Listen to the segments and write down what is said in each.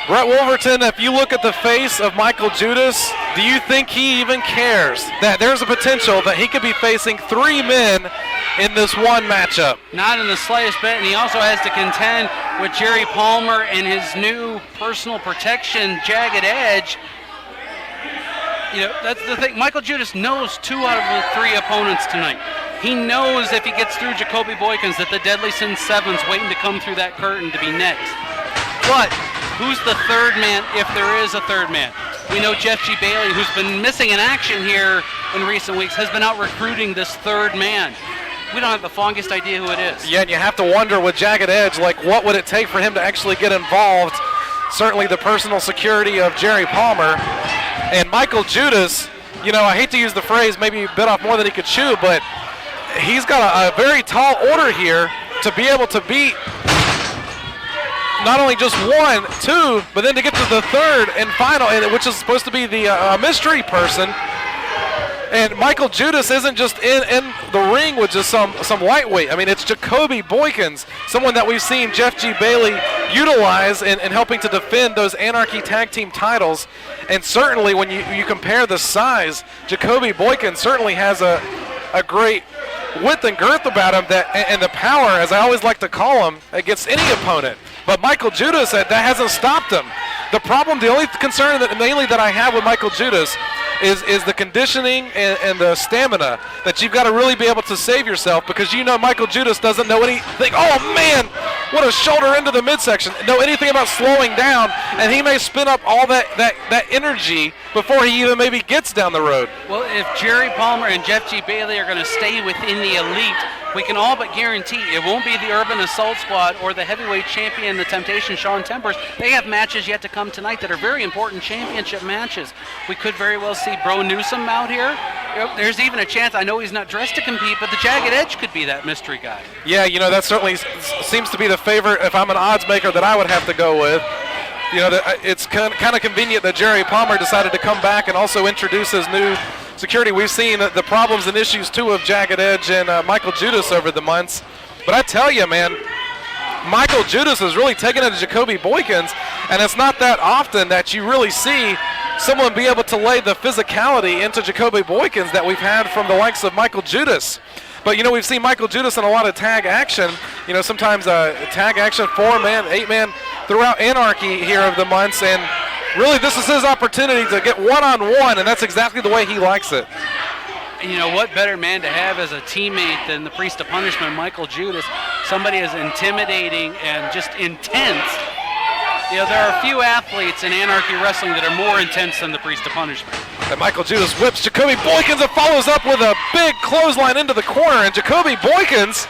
Brett Wolverton, if you look at the face of Mikael Judas, do you think he even cares that there's a potential that he could be facing 3 men in this one matchup? Not in the slightest bit, and he also has to contend with Jerry Palmer and his new personal protection, Jagged Edge. You know, that's the thing. Mikael Judas knows 2 out of the 3 opponents tonight. He knows if he gets through Jacoby Boykins that the Deadly Sin 7's waiting to come through that curtain to be next. But who's the third man, if there is a third man? We know Jeff G. Bailey, who's been missing in action here in recent weeks, has been out recruiting this third man. We don't have the foggiest idea who it is. Yeah, and you have to wonder with Jagged Edge, like, what would it take for him to actually get involved? Certainly the personal security of Jerry Palmer. And Mikael Judas, you know, I hate to use the phrase, maybe he bit off more than he could chew, but he's got a very tall order here to be able to beat not only just 1, 2, but then to get to the third and final, which is supposed to be the mystery person. And Mikael Judas isn't just in the ring with just some lightweight. I mean, it's Jacoby Boykins, someone that we've seen Jeff G. Bailey utilize in helping to defend those Anarchy Tag Team titles. And certainly when you compare the size, Jacoby Boykins certainly has a great width and girth about him, and the power, as I always like to call him, against any opponent. But Mikael Judas, that hasn't stopped him. The problem, the only concern mainly that I have with Mikael Judas is the conditioning and the stamina, that you've got to really be able to save yourself, because you know Mikael Judas doesn't know anything. Oh man, what a shoulder into the midsection. Know anything about slowing down, and he may spin up all that energy before he even maybe gets down the road. Well, if Jerry Palmer and Jeff G. Bailey are going to stay within the elite, we can all but guarantee it won't be the Urban Assault Squad or the heavyweight champion, the Temptation, Sean Tempers. They have matches yet to come tonight that are very important championship matches. We could very well see Bro Newsom out here. There's even a chance, I know he's not dressed to compete, but the Jagged Edge could be that mystery guy. Yeah, you know, that certainly seems to be the favorite, if I'm an odds maker, that I would have to go with. You know, it's kind of convenient that Jerry Palmer decided to come back and also introduce his new security. We've seen the problems and issues, too, of Jagged Edge and Mikael Judas over the months. But I tell you, man, Mikael Judas is really taking it to Jacoby Boykins, and it's not that often that you really see someone be able to lay the physicality into Jacoby Boykins that we've had from the likes of Mikael Judas. But, you know, we've seen Mikael Judas in a lot of tag action. You know, sometimes tag action, 4-man, 8-man, throughout Anarchy here of the months. And really, this is his opportunity to get one-on-one, and that's exactly the way he likes it. You know, what better man to have as a teammate than the Priest of Punishment, Mikael Judas, somebody as intimidating and just intense. You know, there are a few athletes in Anarchy Wrestling that are more intense than the Priest of Punishment. And Mikael Judas whips Jacoby Boykins and follows up with a big clothesline into the corner, and Jacoby Boykins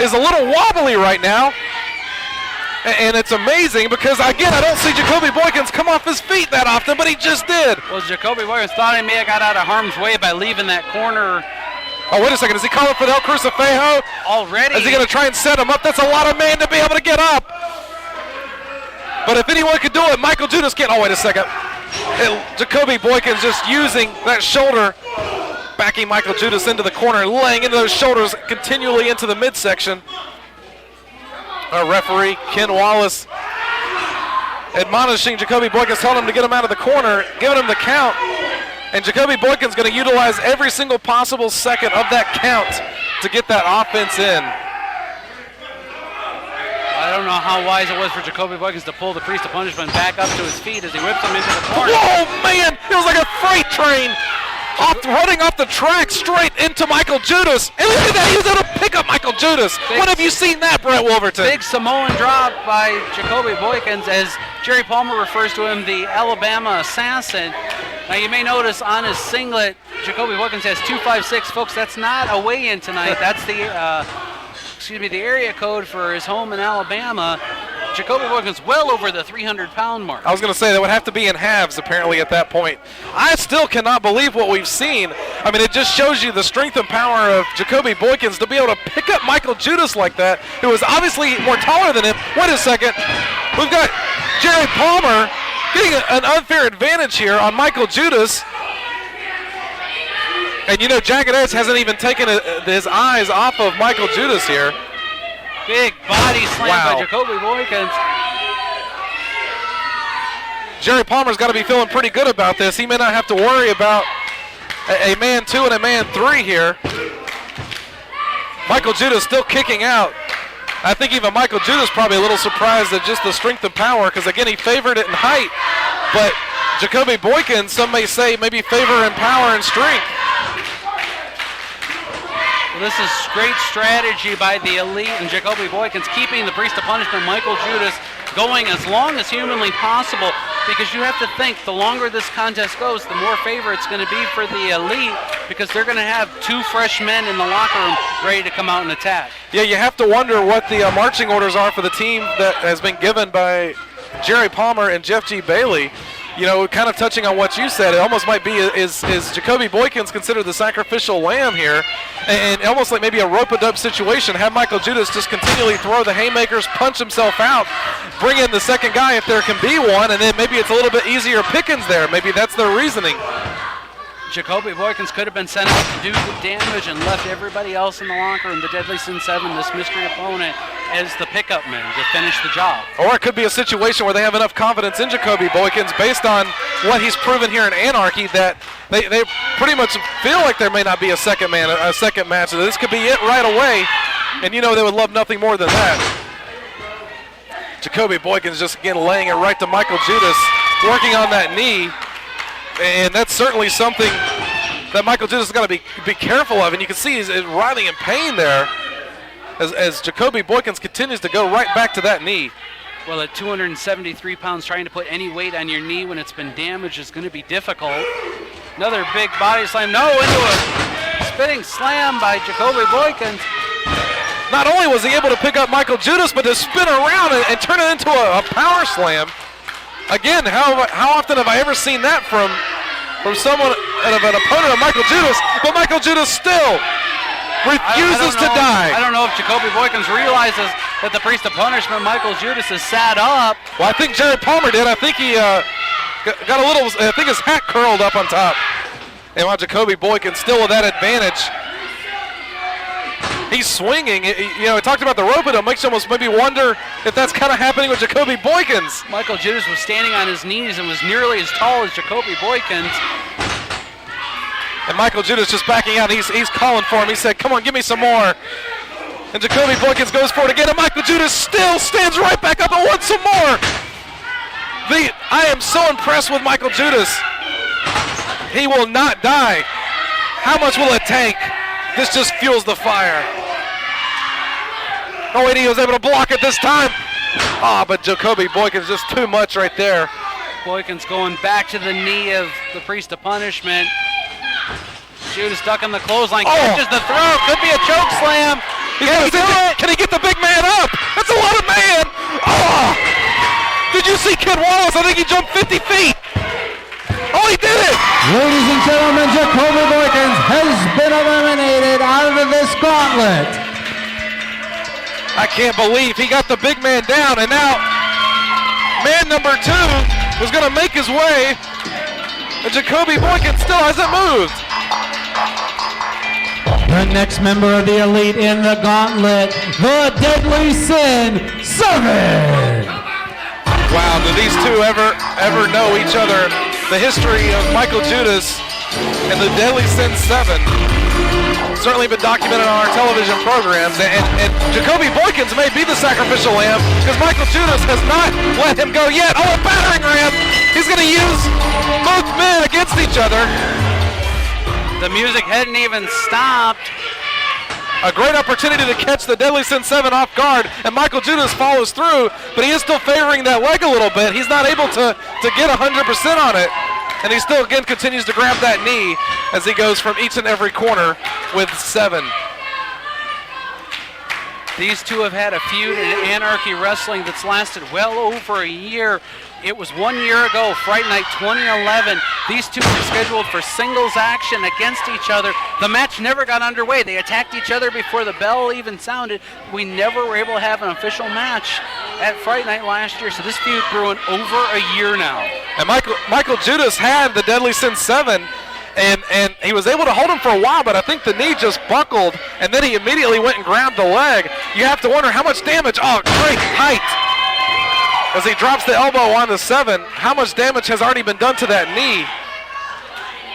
is a little wobbly right now. And it's amazing because, again, I don't see Jacoby Boykins come off his feet that often, but he just did. Well, Jacoby Boykins thought he may have got out of harm's way by leaving that corner. Oh, wait a second. Is he calling for the El Crucifejo? Already. Is he going to try and set him up? That's a lot of man to be able to get up. But if anyone could do it, Mikael Judas can't. Oh, wait a second. Jacoby Boykins just using that shoulder, backing Mikael Judas into the corner, laying into those shoulders continually into the midsection. Our referee, Ken Wallace, admonishing Jacoby Boykins, telling him to get him out of the corner, giving him the count. And Jacoby Boykins going to utilize every single possible second of that count to get that offense in. I don't know how wise it was for Jacoby Boykins to pull the Priest of Punishment back up to his feet as he whips him into the corner. Oh, man! It was like a freight train running off the track straight into Mikael Judas. And look at that, he was able to pick up Mikael Judas. When have you seen that, Brett Wolverton? Big Samoan drop by Jacoby Boykins, as Jerry Palmer refers to him, the Alabama Assassin. Now you may notice on his singlet, Jacoby Boykins has 256. Folks, that's not a weigh-in tonight. That's the the area code for his home in Alabama. Jacoby Boykins well over the 300-pound mark. I was going to say that would have to be in halves apparently at that point. I still cannot believe what we've seen. I mean, it just shows you the strength and power of Jacoby Boykins to be able to pick up Mikael Judas like that, who is obviously more taller than him. Wait a second. We've got Jerry Palmer getting an unfair advantage here on Mikael Judas. And, you know, Jagged Edge hasn't even taken his eyes off of Mikael Judas here. Big body slam by Jacoby Boykins. Jerry Palmer's got to be feeling pretty good about this. He may not have to worry about a man 2 and a man 3 here. Michael Judas still kicking out. I think even Michael Judas probably a little surprised at just the strength and power, because again, he favored it in height, but Jacoby Boykins, some may say, maybe favor in power and strength. Well, this is great strategy by the Elite and Jacoby Boykins, keeping the Priest of Punishment, Michael Judas, going as long as humanly possible, because you have to think the longer this contest goes, the more favor it's going to be for the Elite, because they're going to have 2 fresh men in the locker room ready to come out and attack. Yeah, you have to wonder what the marching orders are for the team that has been given by Jerry Palmer and Jeff G. Bailey. You know, kind of touching on what you said, it almost might be, is Jacoby Boykins considered the sacrificial lamb here? And almost like maybe a rope-a-dope situation. Have Michael Judas just continually throw the haymakers, punch himself out, bring in the second guy if there can be one, and then maybe it's a little bit easier pickings there. Maybe that's their reasoning. Jacoby Boykins could have been sent out to do the damage and left everybody else in the locker room, the Deadly Sin 7, this mystery opponent, as the pickup men to finish the job. Or it could be a situation where they have enough confidence in Jacoby Boykins based on what he's proven here in Anarchy that they pretty much feel like there may not be a second match. So this could be it right away, and you know they would love nothing more than that. Jacoby Boykins just again laying it right to Michael Judas, working on that knee. And that's certainly something that Michael Judas has got to be careful of. And you can see he's writhing in pain there as Jacoby Boykins continues to go right back to that knee. Well, at 273 pounds, trying to put any weight on your knee when it's been damaged is going to be difficult. Another big body slam. No, into a spinning slam by Jacoby Boykins. Not only was he able to pick up Michael Judas, but to spin around and turn it into a power slam. Again, how often have I ever seen that from someone, an opponent of Michael Judas, but Michael Judas still refuses to die. I don't know if Jacoby Boykins realizes that the Priest of Punishment, Michael Judas, is sat up. Well, I think Jerry Palmer did. I think he got a little, I think his hat curled up on top. And while Jacoby Boykins still with that advantage, he's swinging. You know, I talked about the rope, it makes you almost maybe wonder if that's kind of happening with Jacoby Boykins. Michael Judas was standing on his knees and was nearly as tall as Jacoby Boykins. And Michael Judas just backing out. He's calling for him. He said, come on, give me some more. And Jacoby Boykins goes for it again, and Michael Judas still stands right back up and wants some more. I am so impressed with Michael Judas. He will not die. How much will it take? This just fuels the fire. Oh, wait, he was able to block it this time. But Jacoby Boykins just too much right there. Boykins going back to the knee of the Priest of Punishment. Judas ducking the clothesline, catches the throw, could be a choke slam. Can he get the big man up? That's a lot of man. Did you see Kid Wallace? I think he jumped 50 feet. Oh, he did it! Ladies and gentlemen, Jacoby Boykins has been eliminated out of this gauntlet. I can't believe he got the big man down, and now man number 2 was going to make his way, and Jacoby Boykins still hasn't moved. The next member of the Elite in the gauntlet, the Deadly Sin 7. Wow, do these two ever know each other? The history of Michael Judas and the Deadly Sin 7 certainly been documented on our television programs, and Jacoby Boykins may be the sacrificial lamb because Michael Judas has not let him go yet. Oh, a battering ram! He's going to use both men against each other. The music hadn't even stopped. A great opportunity to catch the Deadly Sin 7 off guard, and Michael Judas follows through, but he is still favoring that leg a little bit. He's not able to get 100% on it, and he still again continues to grab that knee as he goes from each and every corner with 7. These two have had a feud in Anarchy Wrestling that's lasted well over a year. It was 1 year ago, Fright Night 2011. These two were scheduled for singles action against each other. The match never got underway. They attacked each other before the bell even sounded. We never were able to have an official match at Fright Night last year, so this feud grew in over a year now. And Michael Judas had the Deadly Sin 7, and he was able to hold him for a while, but I think the knee just buckled, and then he immediately went and grabbed the leg. You have to wonder how much damage. Oh, great height. as he drops the elbow on the 7, how much damage has already been done to that knee?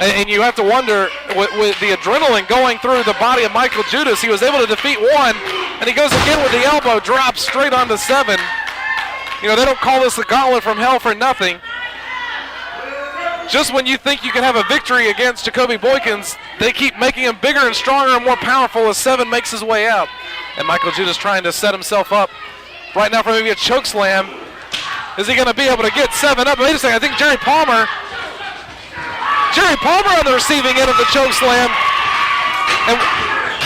And you have to wonder, with the adrenaline going through the body of Mikael Judas, he was able to defeat 1, and he goes again with the elbow, drops straight on the 7. You know, they don't call this the Gauntlet from Hell for nothing. Just when you think you can have a victory against Jacoby Boykins, they keep making him bigger and stronger and more powerful as 7 makes his way out. And Mikael Judas trying to set himself up right now for maybe a choke slam. Is he going to be able to get 7 up? Wait a second, I think Jerry Palmer on the receiving end of the choke slam. And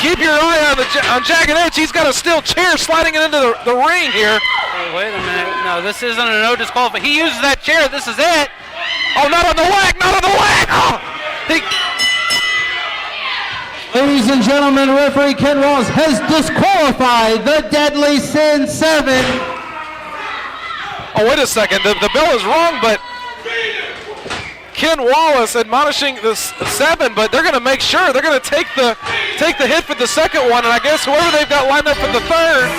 keep your eye on Jagged Edge. He's got a steel chair sliding it into the ring here. Oh, wait a minute. No, this isn't a no disqualification. He uses that chair. This is it. Oh, not on the leg, not on the leg. Oh, Ladies and gentlemen, referee Ken Wallace has disqualified the Deadly Sin 7. Oh, wait a second. The bell is wrong, but Ken Wallace admonishing this 7, but they're going to make sure they're going to take the hit for the second one, and I guess whoever they've got lined up for the third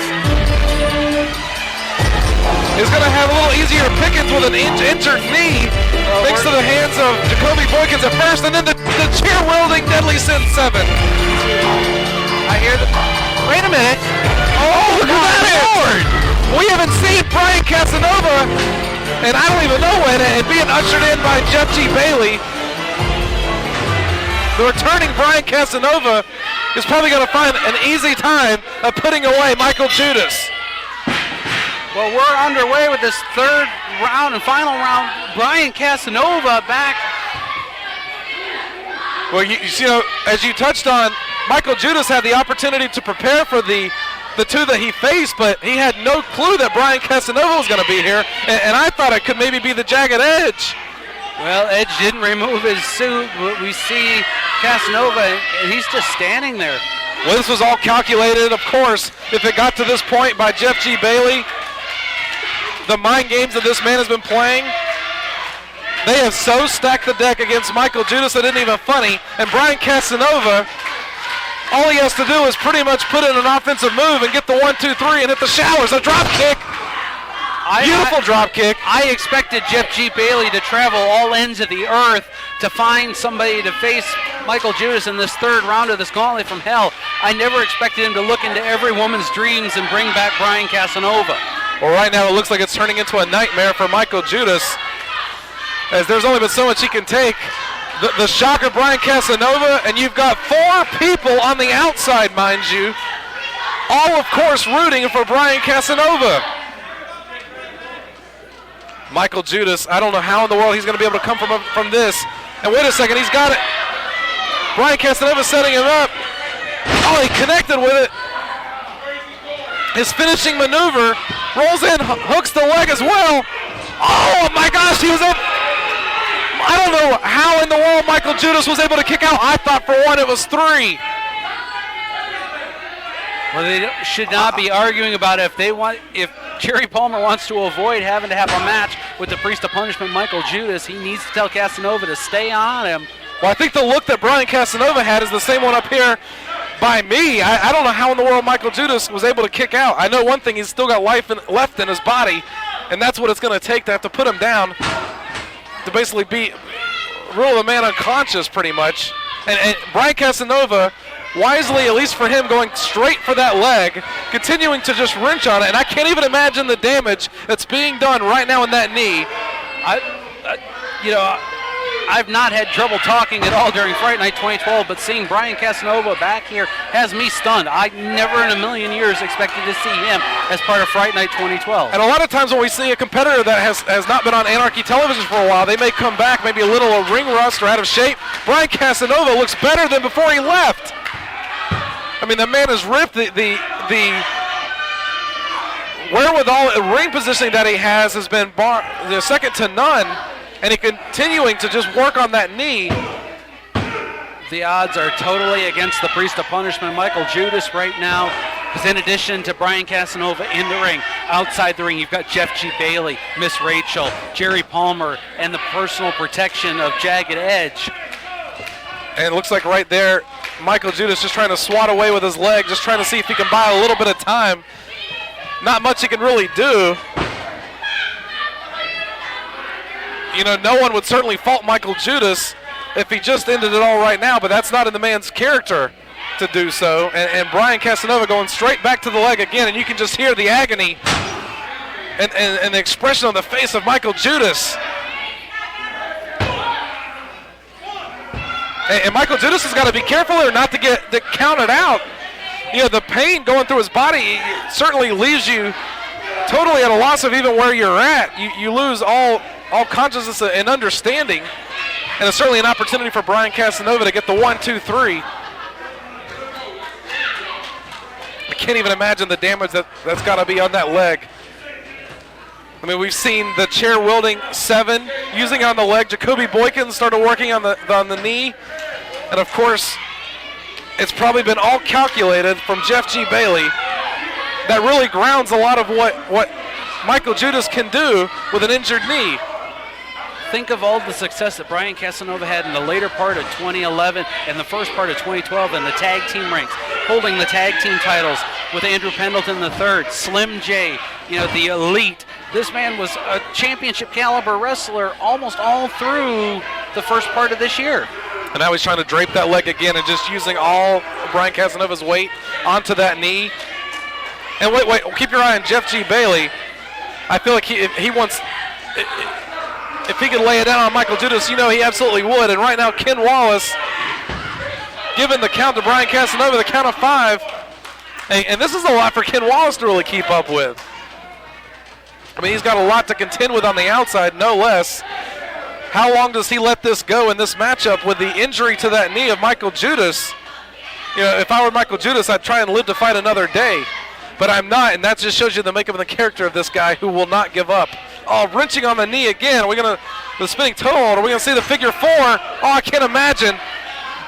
is going to have a little easier pickings with an injured knee, thanks to the hands of Jacoby Boykins at first, and then the chair-wielding Deadly Sin 7. I hear the... Wait a minute. Oh, look at that! We haven't seen Brian Casanova, and I don't even know when, and being ushered in by Jeff G. Bailey. The returning Brian Casanova is probably going to find an easy time of putting away Mikael Judas. Well, we're underway with this third round and final round. Brian Casanova back. Well, you know, as you touched on, Mikael Judas had the opportunity to prepare for the 2 that he faced, but he had no clue that Brian Casanova was going to be here, and I thought it could maybe be the Jagged Edge. Well, Edge didn't remove his suit, but we see Casanova, and he's just standing there. Well, this was all calculated, of course, if it got to this point by Jeff G. Bailey. The mind games that this man has been playing, they have so stacked the deck against Mikael Judas that it isn't even funny. And Brian Casanova, all he has to do is pretty much put in an offensive move and get the 1, 2, 3 and hit the showers. A drop kick. Beautiful drop kick. I expected Jeff G. Bailey to travel all ends of the earth to find somebody to face Mikael Judas in this third round of this Gauntlet from Hell. I never expected him to look into every woman's dreams and bring back Brian Casanova. Well, right now it looks like it's turning into a nightmare for Mikael Judas, as there's only been so much he can take. The shocker Brian Casanova, and you've got 4 people on the outside, mind you, all of course rooting for Brian Casanova. Mikael Judas, I don't know how in the world he's going to be able to come from this. And wait a second, he's got it. Brian Casanova setting him up. Oh, he connected with it. His finishing maneuver, rolls in, hooks the leg as well. Oh my gosh, he was up. I don't know how in the world Mikael Judas was able to kick out. I thought for one it was 3. Well, they should not be arguing about if Jerry Palmer wants to avoid having to have a match with the Priest of Punishment, Mikael Judas, he needs to tell Casanova to stay on him. Well, I think the look that Brian Casanova had is the same one up here by me. I don't know how in the world Mikael Judas was able to kick out. I know one thing, he's still got life left in his body, and that's what it's going to take to have to put him down, to basically rule the man unconscious pretty much. And Brian Casanova, wisely, at least for him, going straight for that leg, continuing to just wrench on it, and I can't even imagine the damage that's being done right now in that knee. I've not had trouble talking at all during Fright Night 2012, but seeing Brian Casanova back here has me stunned. I never in a million years expected to see him as part of Fright Night 2012. And a lot of times when we see a competitor that has not been on Anarchy television for a while, they may come back maybe a little ring rust or out of shape. Brian Casanova looks better than before he left. I mean, the man has ripped the wherewithal, ring positioning that he has been second to none. And he continuing to just work on that knee. The odds are totally against the Priest of Punishment, Mikael Judas, right now. Because in addition to Brian Casanova in the ring, outside the ring, you've got Jeff G. Bailey, Miss Rachel, Jerry Palmer, and the personal protection of Jagged Edge. And it looks like right there, Mikael Judas just trying to swat away with his leg, just trying to see if he can buy a little bit of time. Not much he can really do. you know, no one would certainly fault Michael Judas if he just ended it all right now, but that's not in the man's character to do so. And Brian Casanova going straight back to the leg again, and you can just hear the agony and the expression on the face of Michael Judas. And Michael Judas has got to be careful here not to get counted out. You know, the pain going through his body certainly leaves you totally at a loss of even where you're at. You lose all consciousness and understanding. And it's certainly an opportunity for Brian Casanova to get the 1, 2, 3. I can't even imagine the damage that's got to be on that leg. I mean, we've seen the chair-wielding Se7en using it on the leg. Jacoby Boykins started working on the knee. And, of course, it's probably been all calculated from Jeff G. Bailey. That really grounds a lot of what Michael Judas can do with an injured knee. Think of all the success that Brian Casanova had in the later part of 2011 and the first part of 2012 in the tag team ranks, holding the tag team titles with Andrew Pendleton III, Slim J, you know, the Elite. This man was a championship caliber wrestler almost all through the first part of this year. And now he's trying to drape that leg again and just using all Brian Casanova's weight onto that knee. And wait, keep your eye on Jeff G. Bailey. I feel like he wants, if he could lay it down on Michael Judas, you know he absolutely would. And right now, Ken Wallace giving the count to Brian Casanova, the count of 5. And this is a lot for Ken Wallace to really keep up with. I mean, he's got a lot to contend with on the outside, no less. How long does he let this go in this matchup with the injury to that knee of Michael Judas? You know, if I were Michael Judas, I'd try and live to fight another day. But I'm not, and that just shows you the makeup and the character of this guy who will not give up. Oh, wrenching on the knee again. Are we going to, the spinning toe hold, are we going to see the figure 4? Oh, I can't imagine.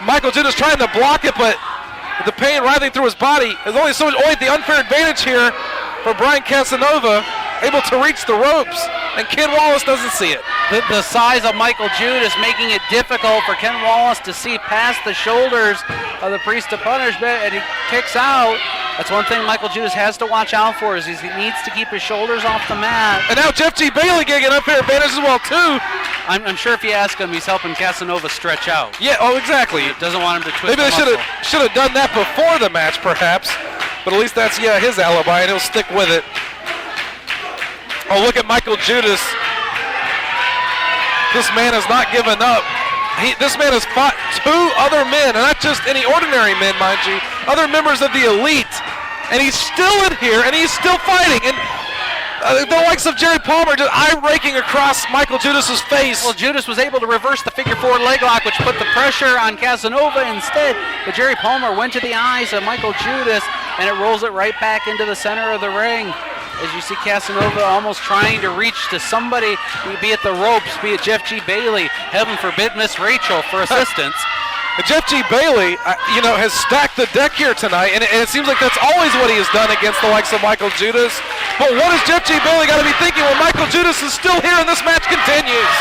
Michael Judas trying to block it, but the pain writhing through his body. There's only so much, the unfair advantage here for Brian Casanova, able to reach the ropes, and Ken Wallace doesn't see it. The size of Michael Judas making it difficult for Ken Wallace to see past the shoulders of the Priest of Punishment, and he kicks out. That's one thing Michael Judas has to watch out for, is he needs to keep his shoulders off the mat. And now Jeff G. Bailey getting an unfair advantage as well, too. I'm sure if you ask him, he's helping Casanova stretch out. Yeah, oh, exactly. He doesn't want him to twist. Maybe they should have done that before the match, perhaps. But at least that's, his alibi, and he'll stick with it. Oh, look at Michael Judas. This man has not given up. This man has fought 2 other men, and not just any ordinary men, mind you, other members of the Elite. And he's still in here, and he's still fighting. And the likes of Jerry Palmer just eye-raking across Michael Judas's face. Well, Judas was able to reverse the figure 4 leg lock, which put the pressure on Casanova instead. But Jerry Palmer went to the eyes of Michael Judas, and it rolls it right back into the center of the ring. As you see Casanova almost trying to reach to somebody, be it the ropes, be it Jeff G. Bailey. Heaven forbid Miss Rachel for assistance. Jeff G. Bailey, has stacked the deck here tonight, and it seems like that's always what he has done against the likes of Michael Judas. But what has Jeff G. Bailey got to be thinking when Michael Judas is still here and this match continues?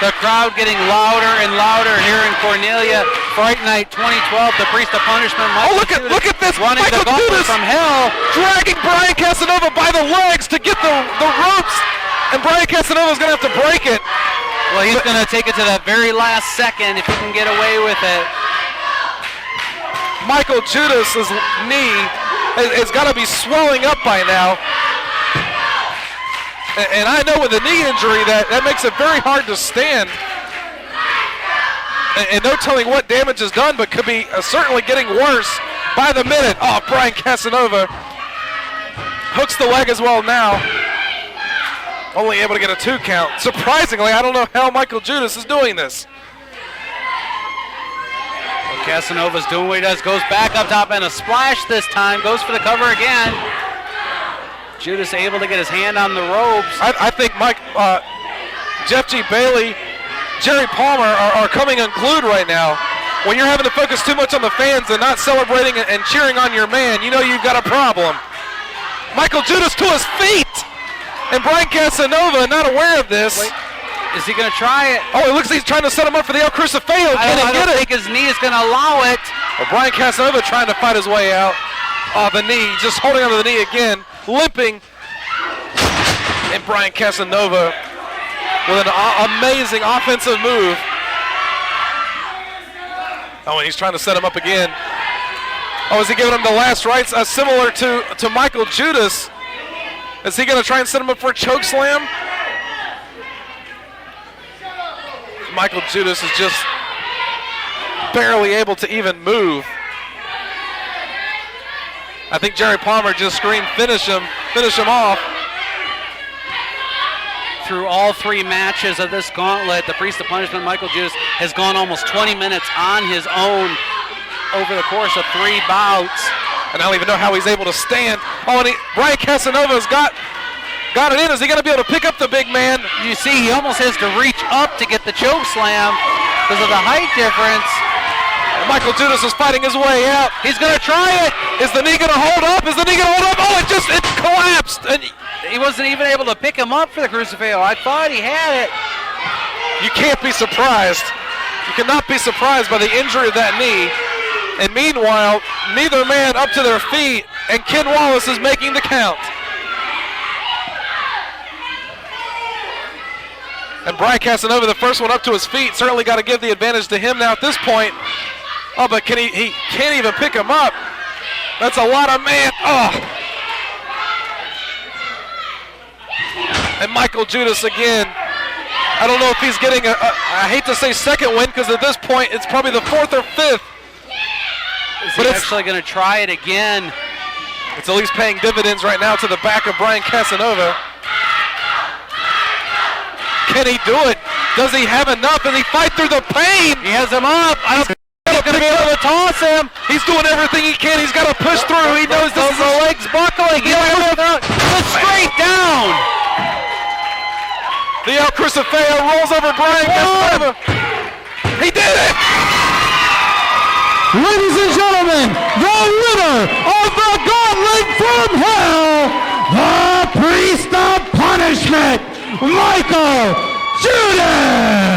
The crowd getting louder and louder here in Cornelia. Fright Night 2012, the Priest of Punishment. Michael look at this! Running Michael the gauntlet Judas from hell, dragging Brian Casanova by the legs to get the ropes, and Brian Casanova's going to have to break it. Well, he's going to take it to that very last second if he can get away with it. Michael Judas's knee has got to be swelling up by now. And I know with a knee injury that makes it very hard to stand. And no telling what damage is done, but could be certainly getting worse by the minute. Oh, Brian Casanova hooks the leg as well now. Only able to get a 2 count. Surprisingly, I don't know how Michael Judas is doing this. Well, Casanova's doing what he does. Goes back up top and a splash this time. Goes for the cover again. Judas able to get his hand on the ropes. I think Jeff G. Bailey, Jerry Palmer are coming unglued right now. When you're having to focus too much on the fans and not celebrating and cheering on your man, you know you've got a problem. Michael Judas to his feet! And Brian Casanova not aware of this. Wait, is he going to try it? Oh, it looks like he's trying to set him up for the El Crucifixo. I don't think his knee is going to allow it. Well, Brian Casanova trying to fight his way out. Oh, the knee, just holding onto the knee again, limping. And Brian Casanova with an amazing offensive move. Oh, and he's trying to set him up again. Oh, is he giving him the last rites similar to Mikael Judas? Is he going to try and set him up for a choke slam? Mikael Judas is just barely able to even move. I think Jerry Palmer just screamed, finish him off. Through all 3 matches of this gauntlet, the Priest of Punishment, Mikael Judas, has gone almost 20 minutes on his own over the course of 3 bouts. And I don't even know how he's able to stand. Oh, and Brian Casanova's got it in. Is he going to be able to pick up the big man? You see, he almost has to reach up to get the choke slam because of the height difference. And Mikael Judas is fighting his way out. He's going to try it. Is the knee going to hold up? Oh, it collapsed. And he wasn't even able to pick him up for the crucifix. I thought he had it. You can't be surprised. You cannot be surprised by the injury of that knee. And meanwhile, neither man up to their feet, and Ken Wallace is making the count. And Brian Casanova, the first one up to his feet, certainly got to give the advantage to him now at this point. Oh, but he can't even pick him up. That's a lot of man. Oh. And Mikael Judas again. I don't know if he's getting I hate to say second win, because at this point it's probably the 4th or 5th. Is he actually going to try it again? It's at least paying dividends right now to the back of Brian Casanova. Can he do it? Does he have enough? Does he fight through the pain? He has him up. I don't think he's going to be able to toss him. He's doing everything he can. He's got to push through. He knows this is the legs buckling. Straight down. The El Crucifeo rolls over Brian Casanova. He did it! Ladies and gentlemen, the winner of the Gauntlet from Hell, the Priest of Punishment, Mikael Judas!